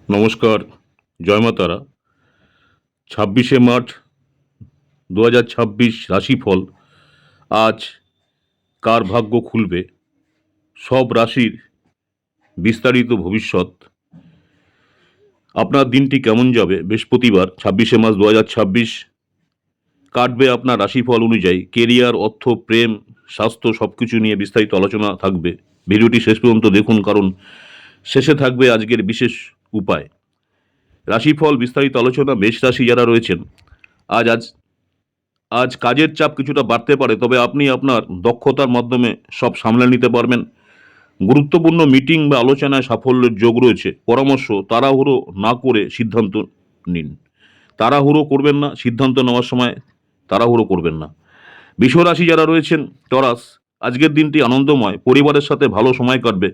নমস্কার, জয় মা তারা। 26শে মার্চ 2026 রাশিফল। আজ কার ভাগ্য খুলবে, সব রাশির বিস্তারিত ভবিষ্যৎ। আপনার দিনটি কেমন যাবে? বৃহস্পতিবার 26শে মার্চ 2026 কাটবে আপনার রাশিফল অনুযায়ী। কেরিয়ার, অর্থ, প্রেম, স্বাস্থ্য সব কিছু নিয়ে বিস্তারিত আলোচনা থাকবে। ভিডিওটি শেষ পর্যন্ত দেখুন, কারণ শেষে থাকবে আজকের বিশেষ উপায়। রাশিফল বিস্তারিত আলোচনা। মেষ রাশি যারা রয়েছেন, আজ আজ আজ কাজের চাপ কিছুটা বাড়তে পারে, তবে আপনি আপনার দক্ষতার মাধ্যমে সব সামলে নিতে পারবেন। গুরুত্বপূর্ণ মিটিং বা আলোচনায় সাফল্যের যোগ রয়েছে। পরামর্শ, তাড়াহুড়ো না করে সিদ্ধান্ত নিন। তাড়াহুড়ো করবেন না, সিদ্ধান্ত নেওয়ার সময় তাড়াহুড়ো করবেন না। বৃষ রাশি যারা রয়েছেন, টরাস, আজকের দিনটি আনন্দময়, পরিবারের সাথে ভালো সময় কাটবে।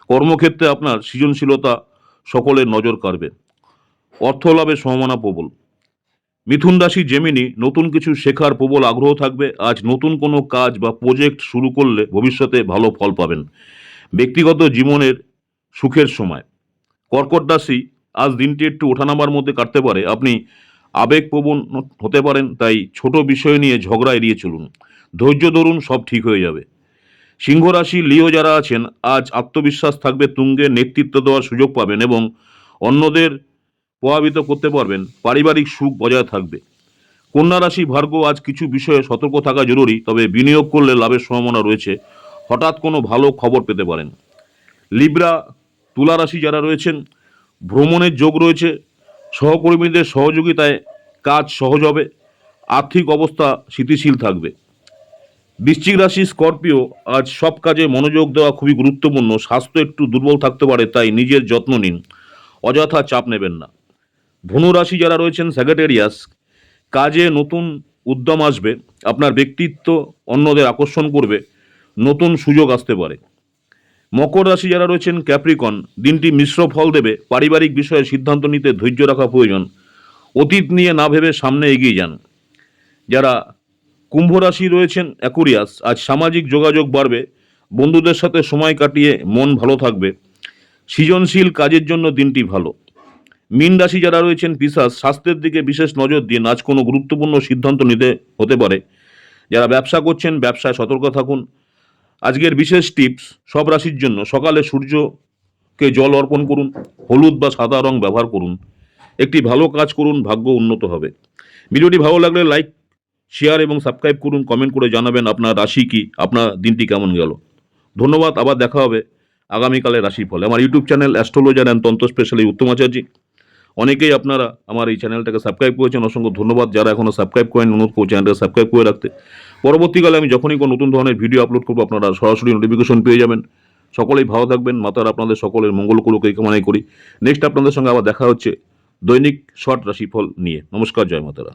কর্মক্ষেত্রে আপনার সৃজনশীলতা সকলের নজর কাড়বে। অর্থ লাভের সম্ভাবনা প্রবল। মিথুন রাশি জেমিনি, নতুন কিছু শেখার প্রবল আগ্রহ থাকবে। আজ নতুন কোনো কাজ বা প্রজেক্ট শুরু করলে ভবিষ্যতে ভালো ফল পাবেন। ব্যক্তিগত জীবনের সুখের সময়। কর্কট রাশি, আজ দিনটি একটু ওঠানামার মধ্যে কাটতে পারে। আপনি আবেগপ্রবণ হতে পারেন, তাই ছোট বিষয় নিয়ে ঝগড়া এড়িয়ে চলুন। ধৈর্য ধরুন, সব ঠিক হয়ে যাবে। সিংহ রাশি লিও যারা আছেন, আজ আত্মবিশ্বাস থাকবে তুঙ্গে, নেতৃত্ব দেওয়ার সুযোগ পাবেন এবং অন্যদের প্রভাবিত করতে পারবেন। পারিবারিক সুখ বজায় থাকবে। কন্যা রাশি ভার্গ, আজ কিছু বিষয়ে সতর্ক থাকা জরুরি, তবে বিনিয়োগ করলে লাভের সম্ভাবনা রয়েছে। হঠাৎ কোনো ভালো খবর পেতে পারেন। লিব্রা, তুলা রাশি যারা রয়েছেন, ভ্রমণের যোগ রয়েছে। সহকর্মীদের সহযোগিতায় কাজ সহজ হবে। আর্থিক অবস্থা স্থিতিশীল থাকবে। বৃশ্চিক রাশি স্করপিও, আজ সব কাজে মনোযোগ দেওয়া খুবই গুরুত্বপূর্ণ। স্বাস্থ্য একটু দুর্বল থাকতে পারে, তাই নিজের যত্ন নিন। অযথা চাপ নেবেন না। ধনু রাশি যারা রয়েছেন, স্যাগেটেরিয়াস, কাজে নতুন উদ্যম আসবে। আপনার ব্যক্তিত্ব অন্যদের আকর্ষণ করবে। নতুন সুযোগ আসতে পারে। মকর রাশি যারা রয়েছেন, ক্যাপ্রিকন, দিনটি মিশ্র ফল দেবে। পারিবারিক বিষয়ে সিদ্ধান্ত নিতে ধৈর্য রাখা প্রয়োজন। অতীত নিয়ে না ভেবে সামনে এগিয়ে যান। যারা কুম্ভ রাশি রয়েছেন, অ্যাকুরিয়াস, আজ সামাজিক যোগাযোগ বাড়বে। বন্ধুদের সাথে সময় কাটিয়ে মন ভালো থাকবে। সৃজনশীল কাজের জন্য দিনটি ভালো। মীন রাশি যারা রয়েছেন, পিশাচ, স্বাস্থ্যের দিকে বিশেষ নজর দিন। আজ কোনো গুরুত্বপূর্ণ সিদ্ধান্ত নিতে হতে পারে। যারা ব্যবসা করছেন, ব্যবসায় সতর্ক থাকুন। আজকের বিশেষ টিপস সব রাশির জন্য: সকালে সূর্যকে জল অর্পণ করুন, হলুদ বা সাদা রং ব্যবহার করুন, একটি ভালো কাজ করুন, ভাগ্য উন্নত হবে। ভিডিওটি ভালো লাগলে লাইক, শেয়ার এবং সাবস্ক্রাইব করুন। কমেন্ট করে জানাবেন আপনার রাশি কি, আপনার দিনটি কেমন গেল। ধন্যবাদ। আবার দেখা হবে আগামীকালের রাশিফলে। আমার ইউটিউব চ্যানেল অ্যাস্ট্রোলজার অ্যান্ড তন্ত্র স্পেশালি উত্তম আচার্য। অনেকেই আপনারা আমার এই চ্যানেলটাকে সাবস্ক্রাইব করেছেন, অসংখ্য ধন্যবাদ। যারা এখনও সাবস্ক্রাইব করেন, অনুরোধ করছি চ্যানেলটাকে সাবস্ক্রাইব করে রাখতে। পরবর্তীকালে আমি যখনই কোনো নতুন ধরনের ভিডিও আপলোড করবো, আপনারা সরাসরি নোটিফিকেশন পেয়ে যাবেন। সকলেই ভালো থাকবেন। মাতার আপনাদের সকলের মঙ্গল করুক এই কামনাই করি। নেক্সট আপনাদের সঙ্গে আবার দেখা হচ্ছে দৈনিক শর্ট রাশিফল নিয়ে। নমস্কার, জয় মাতারা।